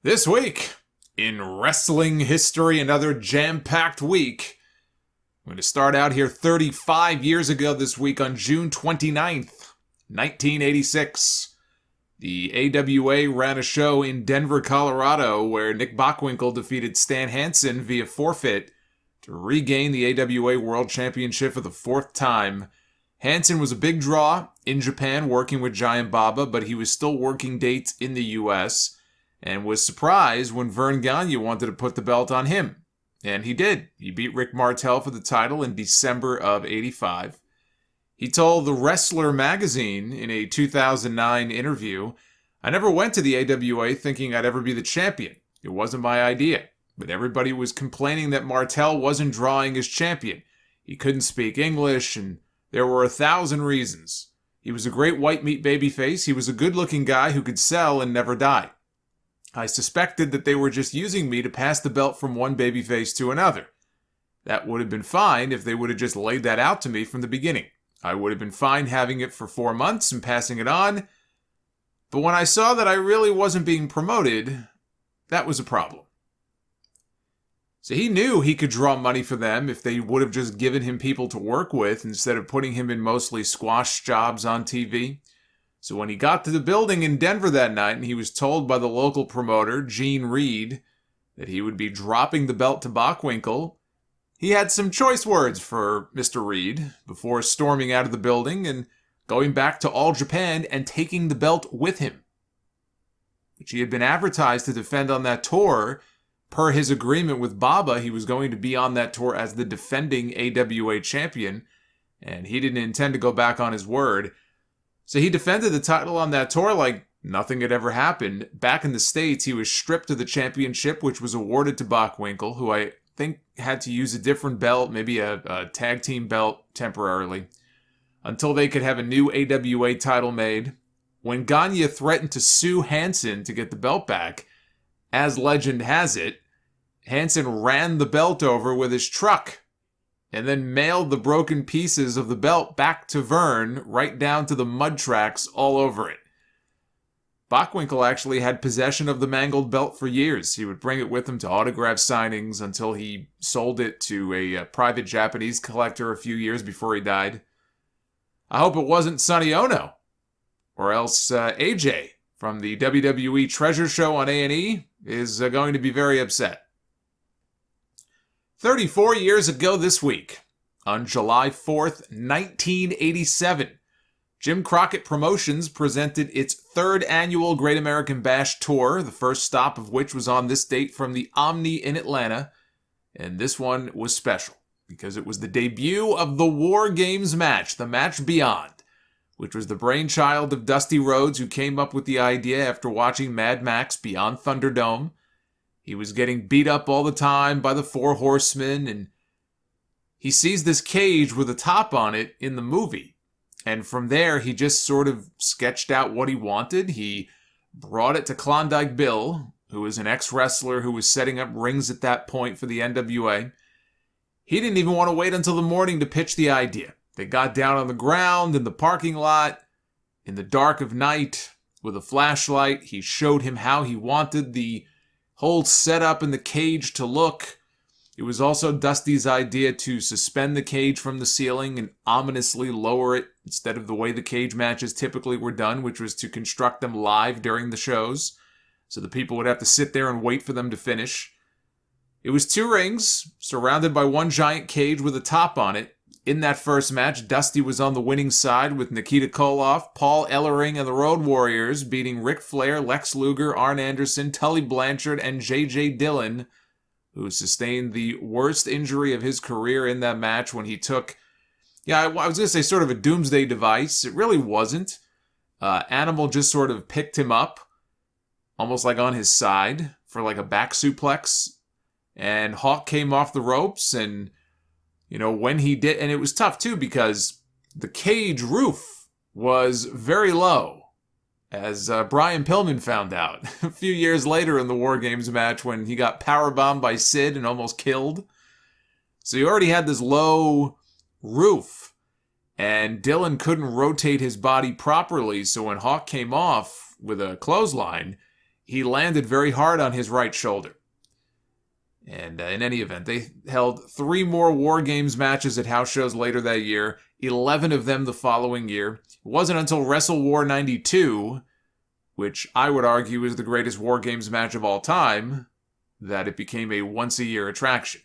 This week, in wrestling history, another jam-packed week. I'm going to start out here 35 years ago this week on June 29th, 1986. The AWA ran a show in Denver, Colorado, where Nick Bockwinkel defeated Stan Hansen via forfeit to regain the AWA World Championship for the fourth time. Hansen was a big draw in Japan working with Giant Baba, but he was still working dates in the US, and was surprised when Vern Gagne wanted to put the belt on him. And he did. He beat Rick Martel for the title in December of '85. He told The Wrestler magazine in a 2009 interview, "I never went to the AWA thinking I'd ever be the champion. It wasn't my idea. But everybody was complaining that Martel wasn't drawing as champion. He couldn't speak English, and there were 1,000 reasons. He was a great white meat babyface. He was a good-looking guy who could sell and never die. I suspected that they were just using me to pass the belt from one babyface to another. That would have been fine if they would have just laid that out to me from the beginning. I would have been fine having it for 4 months and passing it on. But when I saw that I really wasn't being promoted, that was a problem." So he knew he could draw money for them if they would have just given him people to work with instead of putting him in mostly squash jobs on TV. So when he got to the building in Denver that night and he was told by the local promoter, Gene Reed, that he would be dropping the belt to Bockwinkel, he had some choice words for Mr. Reed before storming out of the building and going back to All Japan and taking the belt with him, which he had been advertised to defend on that tour. Per his agreement with Baba, he was going to be on that tour as the defending AWA champion, and he didn't intend to go back on his word. So he defended the title on that tour like nothing had ever happened. Back in the States, he was stripped of the championship, which was awarded to Bockwinkel, who I think had to use a different belt, maybe a tag team belt temporarily, until they could have a new AWA title made. When Gagne threatened to sue Hansen to get the belt back, as legend has it, Hansen ran the belt over with his truck and then mailed the broken pieces of the belt back to Vern, right down to the mud tracks all over it. Bockwinkel actually had possession of the mangled belt for years. He would bring it with him to autograph signings until he sold it to a private Japanese collector a few years before he died. I hope it wasn't Sonny Ono, or else AJ from the WWE Treasure Show on A&E is going to be very upset. 34 years ago this week, on July 4th, 1987, Jim Crockett Promotions presented its third annual Great American Bash Tour, the first stop of which was on this date from the Omni in Atlanta, and this one was special because it was the debut of the War Games match, the match Beyond, which was the brainchild of Dusty Rhodes, who came up with the idea after watching Mad Max Beyond Thunderdome. He was getting beat up all the time by the Four Horsemen, and he sees this cage with a top on it in the movie. And from there, he just sort of sketched out what he wanted. He brought it to Klondike Bill, who was an ex-wrestler who was setting up rings at that point for the NWA. He didn't even want to wait until the morning to pitch the idea. They got down on the ground in the parking lot, in the dark of night, with a flashlight. He showed him how he wanted the whole setup in the cage to look. It was also Dusty's idea to suspend the cage from the ceiling and ominously lower it instead of the way the cage matches typically were done, which was to construct them live during the shows, so the people would have to sit there and wait for them to finish. It was 2 rings, surrounded by one giant cage with a top on it. In that first match, Dusty was on the winning side with Nikita Koloff, Paul Ellering, and the Road Warriors beating Ric Flair, Lex Luger, Arn Anderson, Tully Blanchard, and J.J. Dillon, who sustained the worst injury of his career in that match when he took, I was going to say sort of a doomsday device. It really wasn't. Animal just sort of picked him up, almost like on his side, for like a back suplex. And Hawk came off the ropes, and when he did, and it was tough too because the cage roof was very low, as Brian Pillman found out a few years later in the War Games match when he got powerbombed by Sid and almost killed. So he already had this low roof, and Dillon couldn't rotate his body properly, so when Hawk came off with a clothesline, he landed very hard on his right shoulder. And in any event, they held 3 more War Games matches at house shows later that year, 11 of them the following year. It wasn't until Wrestle War 92, which I would argue is the greatest War Games match of all time, that it became a once-a-year attraction.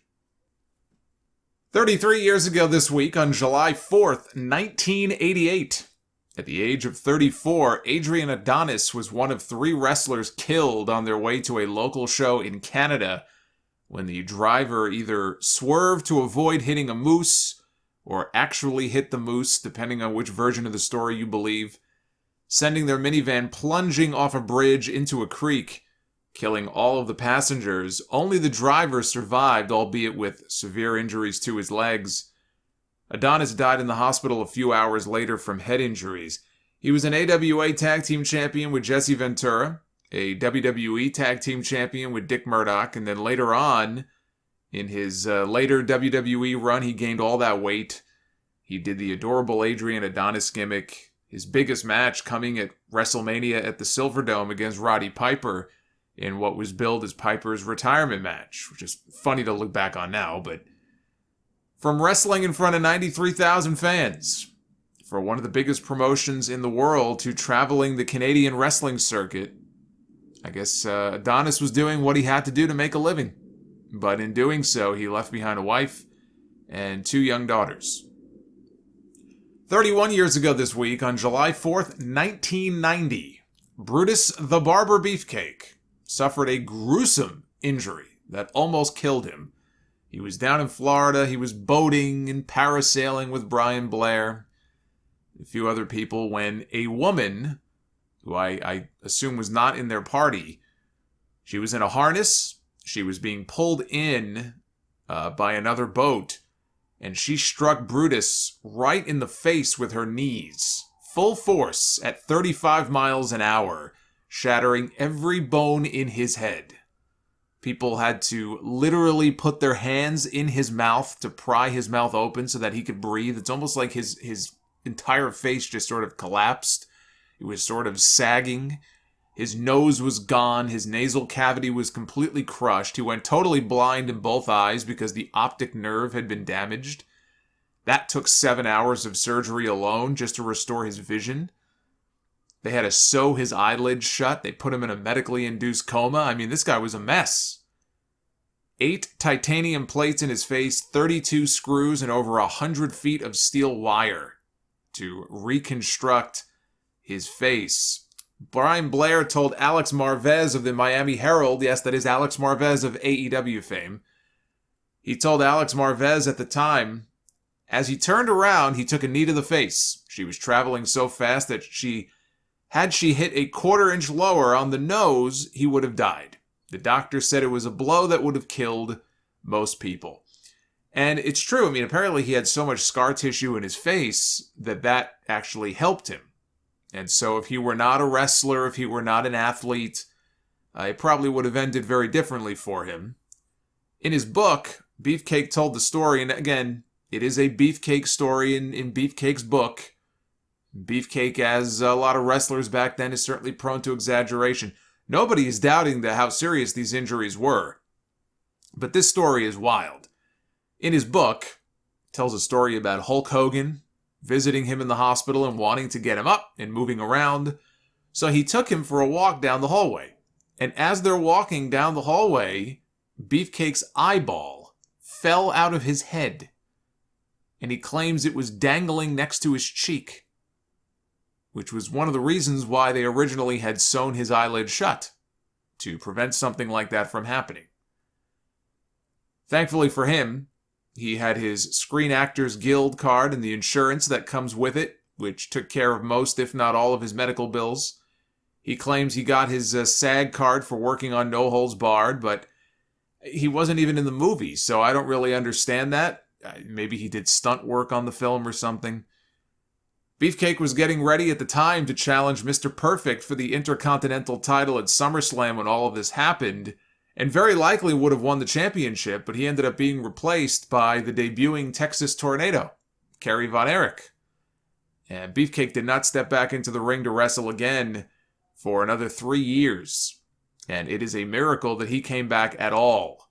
33 years ago this week, on July 4th, 1988, at the age of 34, Adrian Adonis was one of 3 wrestlers killed on their way to a local show in Canada when the driver either swerved to avoid hitting a moose or actually hit the moose, depending on which version of the story you believe, sending their minivan plunging off a bridge into a creek, killing all of the passengers. Only the driver survived, albeit with severe injuries to his legs. Adonis died in the hospital a few hours later from head injuries. He was an AWA Tag Team Champion with Jesse Ventura, a WWE Tag Team Champion with Dick Murdoch, and then later on, in his later WWE run, he gained all that weight. He did the adorable Adrian Adonis gimmick, his biggest match coming at WrestleMania at the Silverdome against Roddy Piper in what was billed as Piper's retirement match, which is funny to look back on now, but from wrestling in front of 93,000 fans, for one of the biggest promotions in the world, to traveling the Canadian wrestling circuit, I guess Adonis was doing what he had to do to make a living. But in doing so, he left behind a wife and 2 young daughters. 31 years ago this week, on July 4th, 1990, Brutus The Barber Beefcake suffered a gruesome injury that almost killed him. He was down in Florida. He was boating and parasailing with Brian Blair, a few other people, when a woman, who I assume was not in their party, she was in a harness. She was being pulled in by another boat, and she struck Brutus right in the face with her knees, full force at 35 miles an hour, shattering every bone in his head. People had to literally put their hands in his mouth to pry his mouth open so that he could breathe. It's almost like his entire face just sort of collapsed. It was sort of sagging. His nose was gone. His nasal cavity was completely crushed. He went totally blind in both eyes because the optic nerve had been damaged. That took 7 hours of surgery alone just to restore his vision. They had to sew his eyelids shut. They put him in a medically induced coma. I mean, this guy was a mess. 8 titanium plates in his face, 32 screws, and over 100 feet of steel wire to reconstruct his face. Brian Blair told Alex Marvez of the Miami Herald, yes, that is Alex Marvez of AEW fame. He told Alex Marvez at the time, as he turned around, he took a knee to the face. She was traveling so fast that had she hit a 1/4 inch lower on the nose, he would have died. The doctor said it was a blow that would have killed most people. And it's true. I mean, apparently he had so much scar tissue in his face that actually helped him. And so if he were not a wrestler, if he were not an athlete, it probably would have ended very differently for him. In his book, Beefcake told the story, and again, it is a Beefcake story in Beefcake's book. Beefcake, as a lot of wrestlers back then, is certainly prone to exaggeration. Nobody is doubting how serious these injuries were. But this story is wild. In his book, it tells a story about Hulk Hogan visiting him in the hospital and wanting to get him up and moving around. So he took him for a walk down the hallway. And as they're walking down the hallway, Beefcake's eyeball fell out of his head. And he claims it was dangling next to his cheek, which was one of the reasons why they originally had sewn his eyelid shut, to prevent something like that from happening. Thankfully for him, he had his Screen Actors Guild card and the insurance that comes with it, which took care of most, if not all, of his medical bills. He claims he got his SAG card for working on No Holds Barred, but he wasn't even in the movie, so I don't really understand that. Maybe he did stunt work on the film or something. Beefcake was getting ready at the time to challenge Mr. Perfect for the Intercontinental title at SummerSlam when all of this happened, and very likely would have won the championship, but he ended up being replaced by the debuting Texas Tornado, Kerry Von Erich. And Beefcake did not step back into the ring to wrestle again for another 3 years. And it is a miracle that he came back at all,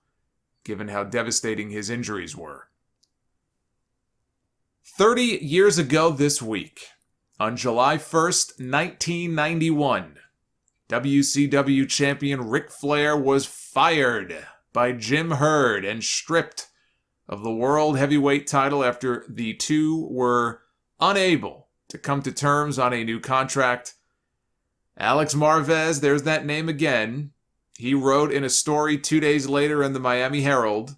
given how devastating his injuries were. 30 years ago this week, on July 1st, 1991, WCW champion Ric Flair was fired by Jim Herd and stripped of the World Heavyweight title after the two were unable to come to terms on a new contract. Alex Marvez, there's that name again. He wrote in a story 2 days later in the Miami Herald,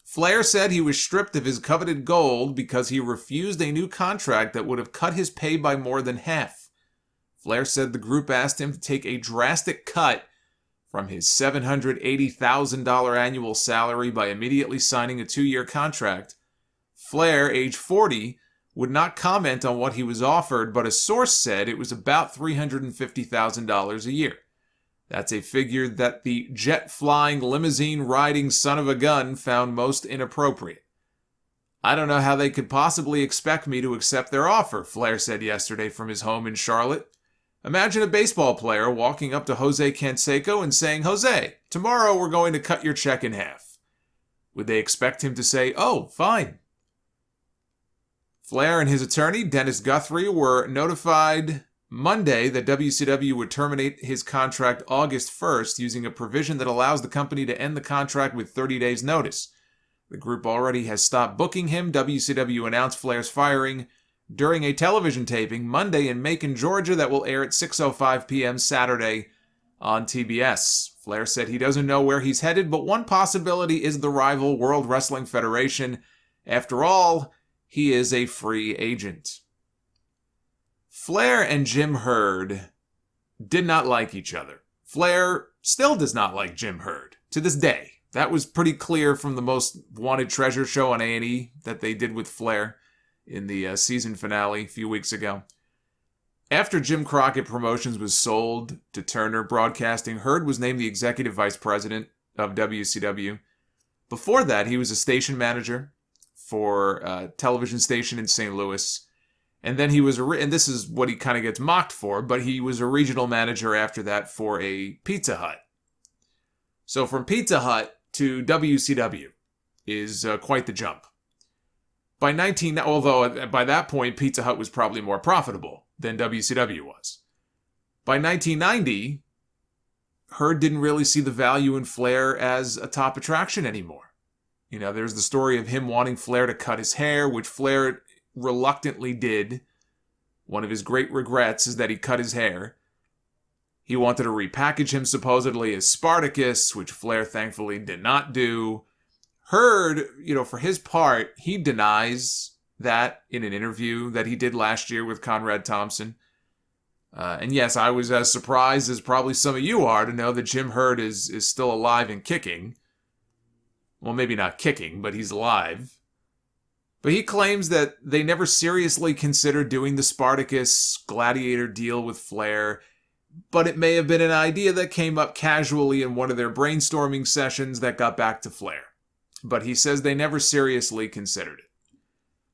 Flair said he was stripped of his coveted gold because he refused a new contract that would have cut his pay by more than half. Flair said the group asked him to take a drastic cut from his $780,000 annual salary by immediately signing a 2-year contract. Flair, age 40, would not comment on what he was offered, but a source said it was about $350,000 a year. That's a figure that the jet-flying, limousine-riding son of a gun found most inappropriate. I don't know how they could possibly expect me to accept their offer, Flair said yesterday from his home in Charlotte. Imagine a baseball player walking up to Jose Canseco and saying, Jose, tomorrow we're going to cut your check in half. Would they expect him to say, oh, fine? Flair and his attorney, Dennis Guthrie, were notified Monday that WCW would terminate his contract August 1st using a provision that allows the company to end the contract with 30 days' notice. The group already has stopped booking him. WCW announced Flair's firing during a television taping Monday in Macon, Georgia that will air at 6:05 p.m. Saturday on TBS. Flair said he doesn't know where he's headed, but one possibility is the rival World Wrestling Federation. After all, he is a free agent. Flair and Jim Herd did not like each other. Flair still does not like Jim Herd to this day. That was pretty clear from the Most Wanted Treasure show on A&E that they did with Flair in the season finale a few weeks ago. After Jim Crockett Promotions was sold to Turner Broadcasting, Herd was named the executive vice president of WCW. Before that, he was a station manager for a television station in St. Louis. And then he was, and this is what he kind of gets mocked for, but he was a regional manager after that for a Pizza Hut. So from Pizza Hut to WCW is quite the jump. Although by that point, Pizza Hut was probably more profitable than WCW was. By 1990, Herd didn't really see the value in Flair as a top attraction anymore. You know, there's the story of him wanting Flair to cut his hair, which Flair reluctantly did. One of his great regrets is that he cut his hair. He wanted to repackage him supposedly as Spartacus, which Flair thankfully did not do. Herd, for his part, he denies that in an interview that he did last year with Conrad Thompson. And yes, I was as surprised as probably some of you are to know that Jim Herd is still alive and kicking. Well, maybe not kicking, but he's alive. But he claims that they never seriously considered doing the Spartacus Gladiator deal with Flair, but it may have been an idea that came up casually in one of their brainstorming sessions that got back to Flair. But he says they never seriously considered it.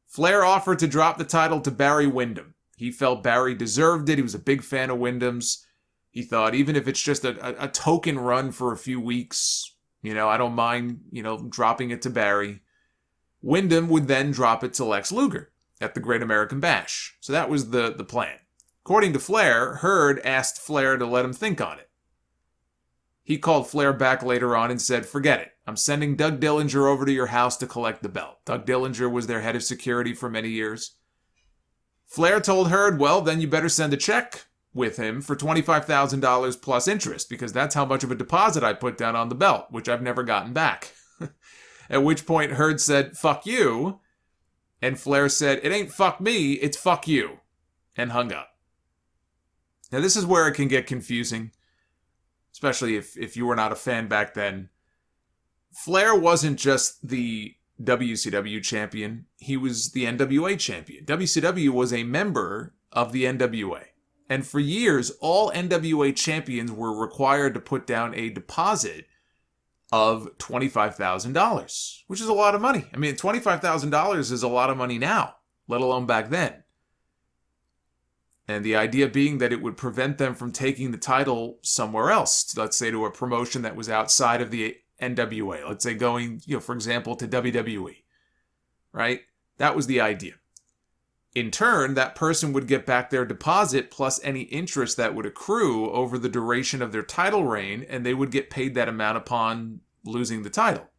Flair offered to drop the title to Barry Windham. He felt Barry deserved it. He was a big fan of Windham's. He thought even if it's just a token run for a few weeks, I don't mind, dropping it to Barry. Windham would then drop it to Lex Luger at the Great American Bash. So that was the plan. According to Flair, Herd asked Flair to let him think on it. He called Flair back later on and said, forget it. I'm sending Doug Dillinger over to your house to collect the belt. Doug Dillinger was their head of security for many years. Flair told Herd, well, then you better send a check with him for $25,000 plus interest, because that's how much of a deposit I put down on the belt, which I've never gotten back. At which point Herd said, fuck you. And Flair said, it ain't fuck me, it's fuck you. And hung up. Now this is where it can get confusing, especially if you were not a fan back then. Flair wasn't just the WCW champion, he was the NWA champion. WCW was a member of the NWA. And for years, all NWA champions were required to put down a deposit of $25,000, which is a lot of money. I mean, $25,000 is a lot of money now, let alone back then. And the idea being that it would prevent them from taking the title somewhere else, let's say to a promotion that was outside of the NWA. Let's say going, for example, to WWE, right? That was the idea. In turn, that person would get back their deposit plus any interest that would accrue over the duration of their title reign, and they would get paid that amount upon losing the title.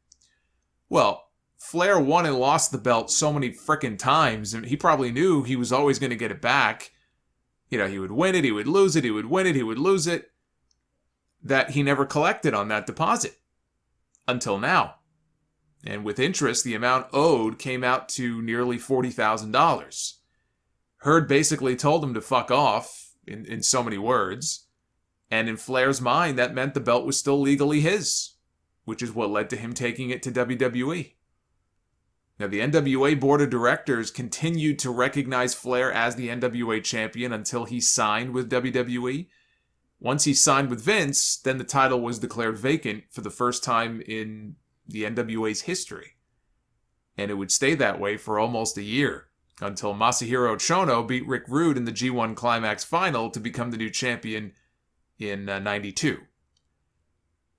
Well, Flair won and lost the belt so many frickin' times, and he probably knew he was always going to get it back. He would win it, he would lose it, he would win it, he would lose it, that he never collected on that deposit. Until now. And with interest, the amount owed came out to nearly $40,000. Herd basically told him to fuck off, in so many words. And in Flair's mind, that meant the belt was still legally his, which is what led to him taking it to WWE. Now, the NWA Board of Directors continued to recognize Flair as the NWA champion until he signed with WWE. Once he signed with Vince, then the title was declared vacant for the first time in the NWA's history. And it would stay that way for almost a year, until Masahiro Chono beat Rick Rude in the G1 Climax Final to become the new champion in '92.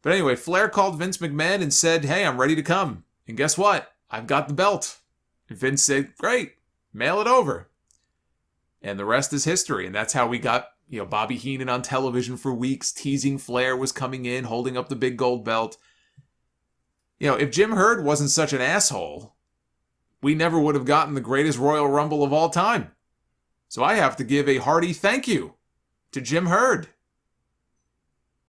But anyway, Flair called Vince McMahon and said, "Hey, I'm ready to come. And guess what? I've got the belt." And Vince said, "Great, mail it over." And the rest is history. And that's how we got, Bobby Heenan on television for weeks, teasing Flair was coming in, holding up the big gold belt. If Jim Herd wasn't such an asshole, we never would have gotten the greatest Royal Rumble of all time. So I have to give a hearty thank you to Jim Herd.